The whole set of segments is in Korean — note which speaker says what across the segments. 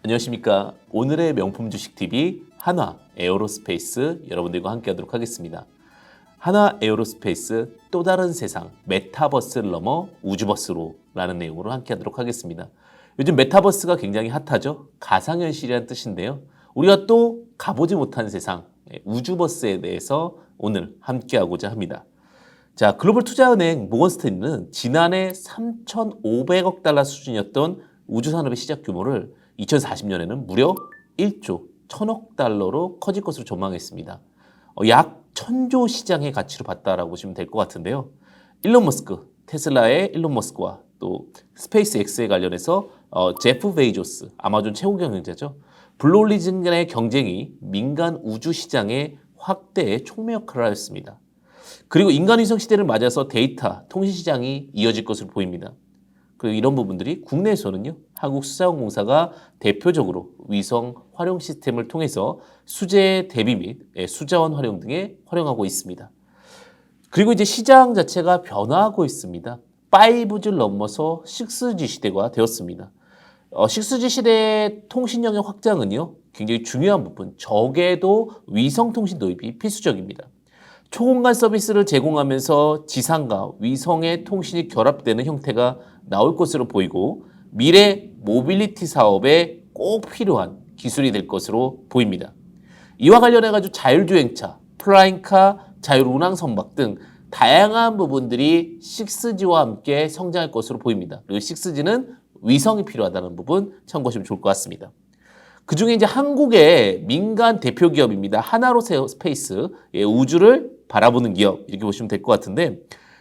Speaker 1: 안녕하십니까. 오늘의 명품 주식TV 한화 에어로스페이스 여러분들과 함께 하도록 하겠습니다. 한화 에어로스페이스 또 다른 세상 메타버스를 넘어 우주버스로 라는 내용으로 함께 하도록 하겠습니다. 요즘 메타버스가 굉장히 핫하죠. 가상현실이라는 뜻인데요. 우리가 또 가보지 못한 세상 우주버스에 대해서 오늘 함께 하고자 합니다. 자, 글로벌 투자은행 모건스탠리는 지난해 3,500억 달러 수준이었던 우주산업의 시작 규모를 2040년에는 무려 1조 1,000억 달러로 커질 것으로 전망했습니다. 약 1,000조 시장의 가치로 봤다라고 보시면 될 것 같은데요. 일론 머스크, 테슬라의 일론 머스크와 또 스페이스 X에 관련해서 제프 베이조스, 아마존 최고 경영자죠. 블루오리진 간의 경쟁이 민간 우주 시장의 확대에 촉매 역할을 하였습니다. 그리고 인간위성 시대를 맞아서 데이터, 통신 시장이 이어질 것으로 보입니다. 그리고 이런 부분들이 국내에서는요, 한국수자원공사가 대표적으로 위성 활용 시스템을 통해서 수재 대비 및 수자원 활용 등에 활용하고 있습니다. 그리고 이제 시장 자체가 변화하고 있습니다. 5G를 넘어서 6G 시대가 되었습니다. 6G 시대의 통신 영역 확장은요, 굉장히 중요한 부분, 적에도 위성 통신 도입이 필수적입니다. 초공간 서비스를 제공하면서 지상과 위성의 통신이 결합되는 형태가 나올 것으로 보이고 미래 모빌리티 사업에 꼭 필요한 기술이 될 것으로 보입니다. 이와 관련해가지고 자율주행차, 플라잉카, 자율운항 선박 등 다양한 부분들이 6G와 함께 성장할 것으로 보입니다. 그리고 6G는 위성이 필요하다는 부분 참고하시면 좋을 것 같습니다. 그 중에 이제 한국의 민간 대표 기업입니다. 하나로스페이스, 우주를 바라보는 기업 이렇게 보시면 될 것 같은데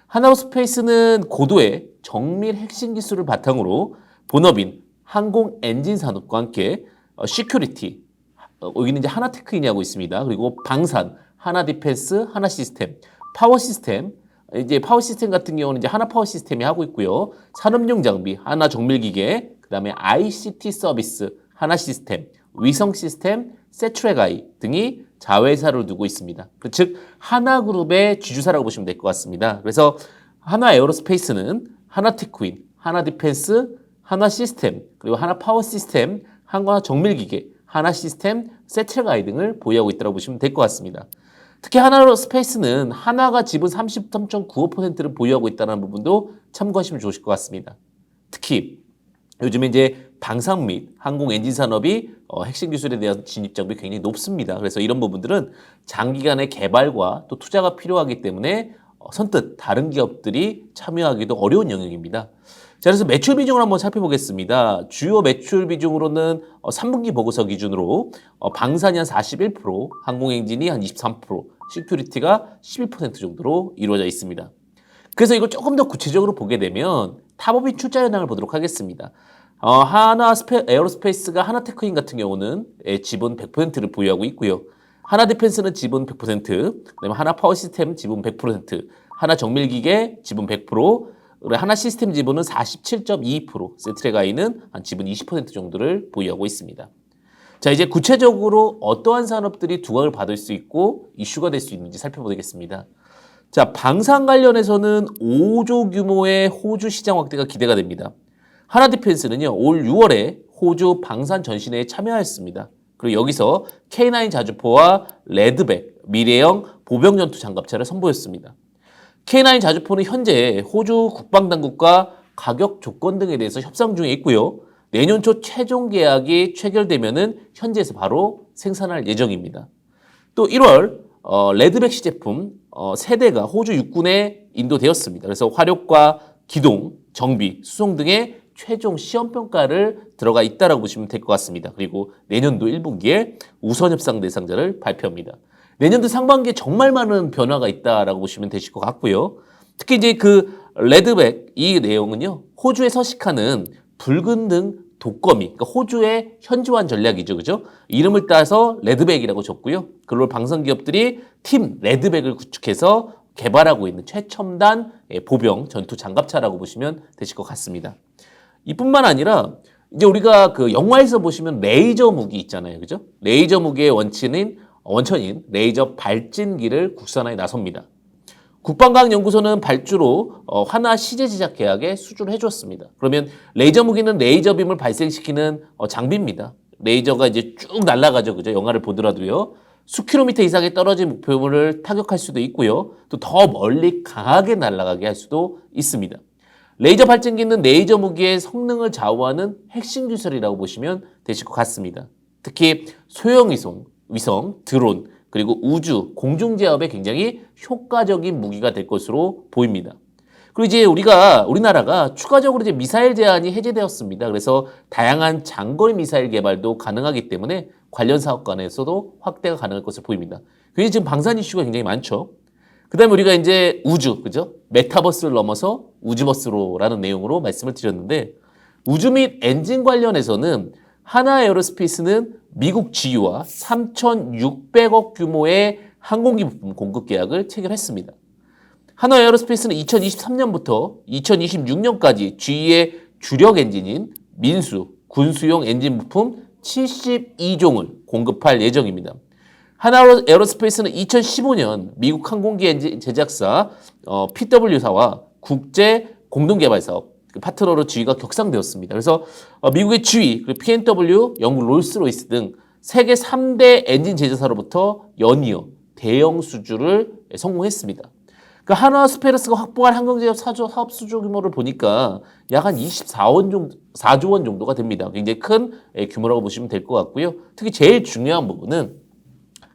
Speaker 1: 하나로스페이스는 고도의 정밀 핵심 기술을 바탕으로 본업인 항공 엔진 산업과 함께 시큐리티, 여기는 이제 하나테크인이 하고 있습니다. 그리고 방산, 하나디펜스, 하나시스템, 파워시스템, 이제 파워시스템 같은 경우는 이제 하나파워시스템이 하고 있고요. 산업용 장비, 하나정밀기계, 그 다음에 ICT 서비스, 하나시스템, 위성시스템, 세트레가이 등이 자회사를 두고 있습니다. 즉 하나그룹의 지주사라고 보시면 될 것 같습니다. 그래서 하나 에어로스페이스는 하나테크인, 하나디펜스, 하나시스템, 그리고 하나파워시스템, 하나정밀기계, 하나시스템, 세트레가이 등을 보유하고 있다고 보시면 될 것 같습니다. 특히 하나로스페이스는 하나가 지분 33.95%를 보유하고 있다는 부분도 참고하시면 좋으실 것 같습니다. 특히 요즘에 이제 방산 및 항공 엔진 산업이 핵심 기술에 대한 진입장벽이 굉장히 높습니다. 그래서 이런 부분들은 장기간의 개발과 또 투자가 필요하기 때문에 선뜻 다른 기업들이 참여하기도 어려운 영역입니다. 자, 그래서 매출 비중을 한번 살펴보겠습니다. 주요 매출 비중으로는 3분기 보고서 기준으로 방산이 한 41%, 항공엔진이 한 23%, 시큐리티가 11% 정도로 이루어져 있습니다. 그래서 이걸 조금 더 구체적으로 보게 되면 탑업인 출자 현황을 보도록 하겠습니다. 하나 에어로스페이스가 하나테크인 같은 경우는 지분 100%를 보유하고 있고요. 하나디펜스는 지분 100%, 그다음에 하나파워시스템 지분 100%, 하나정밀기계 지분 100%, 하나시스템 지분은 47.22%, 세트레가이는 한 지분 20% 정도를 보유하고 있습니다. 자, 이제 구체적으로 어떠한 산업들이 두각을 받을 수 있고 이슈가 될 수 있는지 살펴보겠습니다. 자, 방산 관련해서는 5조 규모의 호주 시장 확대가 기대가 됩니다. 하나디펜스는요, 올 6월에 호주 방산 전시회에 참여하였습니다. 그리고 여기서 K9 자주포와 레드백, 미래형 보병전투 장갑차를 선보였습니다. K9 자주포는 현재 호주 국방당국과 가격 조건 등에 대해서 협상 중에 있고요. 내년 초 최종 계약이 체결되면은 현지에서 바로 생산할 예정입니다. 또 1월 레드백 시제품 세대가 호주 육군에 인도되었습니다. 그래서 화력과 기동, 정비, 수송 등의 최종 시험평가를 들어가 있다라고 보시면 될 것 같습니다. 그리고 내년도 1분기에 우선협상 대상자를 발표합니다. 내년도 상반기에 정말 많은 변화가 있다라고 보시면 되실 것 같고요. 특히 이제 그 레드백 이 내용은요, 호주에 서식하는 붉은 등 독거미, 그러니까 호주의 현지화한 전략이죠, 그죠? 이름을 따서 레드백이라고 적고요. 글로벌 방산 기업들이 팀 레드백을 구축해서 개발하고 있는 최첨단 보병 전투 장갑차라고 보시면 되실 것 같습니다. 이뿐만 아니라 이제 우리가 그 영화에서 보시면 레이저 무기 있잖아요, 그죠? 레이저 무기의 원천인 레이저 발진기를 국산화에 나섭니다. 국방과학연구소는 발주로 하나 시제 제작 계약에 수주를 해줬습니다. 그러면 레이저 무기는 레이저 빔을 발생시키는 장비입니다. 레이저가 이제 쭉 날아가죠. 그죠? 영화를 보더라도요. 수킬로미터 이상에 떨어진 목표물을 타격할 수도 있고요. 또 더 멀리 강하게 날아가게 할 수도 있습니다. 레이저 발전기는 레이저 무기의 성능을 좌우하는 핵심 기술이라고 보시면 되실 것 같습니다. 특히 소형 위성, 드론, 그리고 우주, 공중 제압에 굉장히 효과적인 무기가 될 것으로 보입니다. 그리고 이제 우리나라가 추가적으로 이제 미사일 제한이 해제되었습니다. 그래서 다양한 장거리 미사일 개발도 가능하기 때문에 관련 사업 간에서도 확대가 가능할 것으로 보입니다. 굉장히 지금 방산 이슈가 굉장히 많죠. 그 다음에 우리가 이제 우주, 그죠? 메타버스를 넘어서 우주버스로라는 내용으로 말씀을 드렸는데, 우주 및 엔진 관련해서는 하나 에어로스페이스는 미국 GU와 3,600억 규모의 항공기 부품 공급 계약을 체결했습니다. 하나 에어로스페이스는 2023년부터 2026년까지 GE의 주력 엔진인 민수, 군수용 엔진 부품 72종을 공급할 예정입니다. 하나 에어로스페이스는 2015년 미국 항공기 엔진 제작사 PW사와 국제 공동개발 사업 파트너로 GE가 격상되었습니다. 그래서 미국의 GE, 그리고 P&W, 영국 롤스로이스 등 세계 3대 엔진 제조사로부터 연이어 대형 수주를 성공했습니다. 그러니까 하나스페이스가 확보한 항공제협 사업 수주 규모를 보니까 약 한 4조 원 정도가 됩니다. 굉장히 큰 규모라고 보시면 될 것 같고요. 특히 제일 중요한 부분은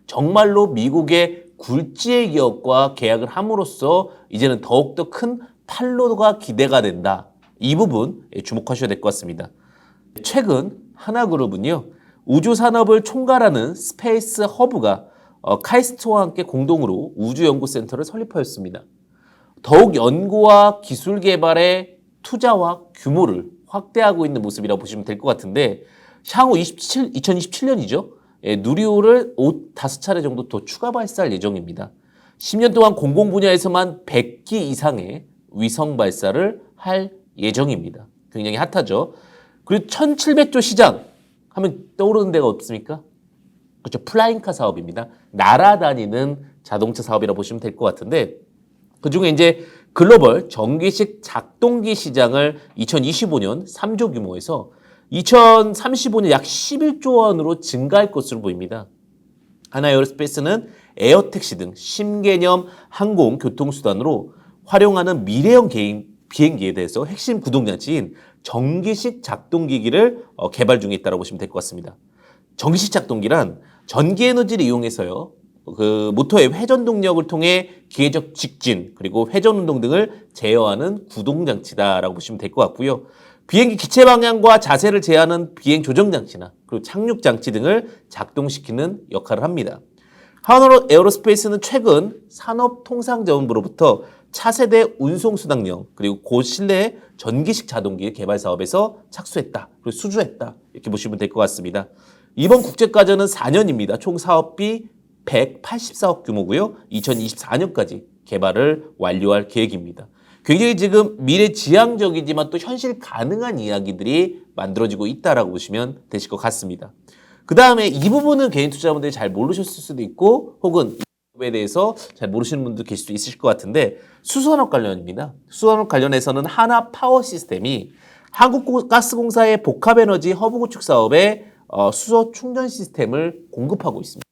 Speaker 1: 정말로 미국의 굴지의 기업과 계약을 함으로써 이제는 더욱더 큰 판로가 기대가 된다. 이 부분 주목하셔야 될 것 같습니다. 최근 하나그룹은요, 우주산업을 총괄하는 스페이스 허브가 카이스트와 함께 공동으로 우주연구센터를 설립하였습니다. 더욱 연구와 기술 개발의 투자와 규모를 확대하고 있는 모습이라고 보시면 될 것 같은데, 향후 2027년이죠. 누리호를 5차례 정도 더 추가 발사할 예정입니다. 10년 동안 공공 분야에서만 100기 이상의 위성 발사를 할 예정입니다. 굉장히 핫하죠. 그리고 1700조 시장 하면 떠오르는 데가 없습니까? 그렇죠. 플라잉카 사업입니다. 날아다니는 자동차 사업이라고 보시면 될 것 같은데, 그중에 이제 글로벌 전기식 작동기 시장을 2025년 3조 규모에서 2035년 약 11조 원으로 증가할 것으로 보입니다. 하나 에어로스페이스는 에어택시 등 신개념 항공 교통수단으로 활용하는 미래형 비행기에 대해서 핵심 구동장치인 전기식 작동기기를 개발 중에 있다고 보시면 될 것 같습니다. 전기식 작동기란 전기에너지를 이용해서요, 그 모터의 회전 동력을 통해 기계적 직진 그리고 회전 운동 등을 제어하는 구동장치다라고 보시면 될 것 같고요. 비행기 기체 방향과 자세를 제어하는 비행 조정 장치나 그리고 착륙 장치 등을 작동시키는 역할을 합니다. 하나 에어로스페이스는 최근 산업통상자원부로부터 차세대 운송수당령 그리고 고실내 전기식 자동기 개발 사업에서 착수했다, 그리고 수주했다, 이렇게 보시면 될 것 같습니다. 이번 국제과정은 4년입니다. 총 사업비 184억 규모고요. 2024년까지 개발을 완료할 계획입니다. 굉장히 지금 미래지향적이지만 또 현실 가능한 이야기들이 만들어지고 있다라고 보시면 되실 것 같습니다. 그 다음에 이 부분은 개인 투자자분들이 잘 모르셨을 수도 있고, 혹은 이 부분에 대해서 잘 모르시는 분도 계실 수 있으실 것 같은데, 수소산업 관련입니다. 수소산업 관련해서는 하나 파워 시스템이 한국가스공사의 복합에너지 허브 구축 사업에 수소 충전 시스템을 공급하고 있습니다.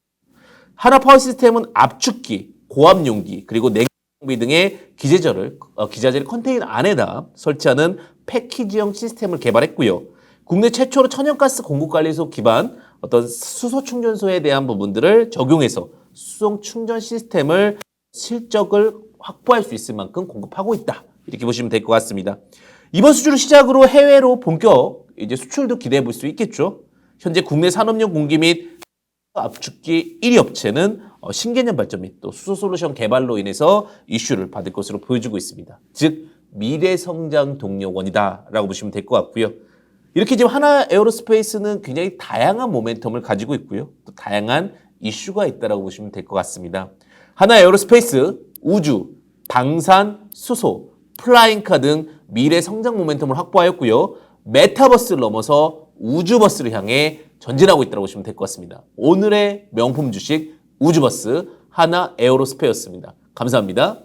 Speaker 1: 하나 파워 시스템은 압축기, 고압용기, 그리고 냉비 등의 기자재를 컨테이너 안에다 설치하는 패키지형 시스템을 개발했고요. 국내 최초로 천연가스 공급관리소 기반 어떤 수소 충전소에 대한 부분들을 적용해서 수소 충전 시스템을 실적을 확보할 수 있을 만큼 공급하고 있다, 이렇게 보시면 될 것 같습니다. 이번 수주를 시작으로 해외로 본격 이제 수출도 기대해 볼 수 있겠죠. 현재 국내 산업용 공기 및 압축기 1위 업체는 신개념 발전 및 또 수소 솔루션 개발로 인해서 이슈를 받을 것으로 보여지고 있습니다. 즉 미래 성장 동력원이다라고 보시면 될 것 같고요. 이렇게 지금 하나 에어로스페이스는 굉장히 다양한 모멘텀을 가지고 있고요. 또 다양한 이슈가 있다라고 보시면 될 것 같습니다. 하나 에어로스페이스, 우주, 방산, 수소, 플라잉카 등 미래 성장 모멘텀을 확보하였고요. 메타버스를 넘어서 우주버스를 향해 전진하고 있다고 보시면 될 것 같습니다. 오늘의 명품 주식 우주버스 하나 에어로스페이스였습니다. 감사합니다.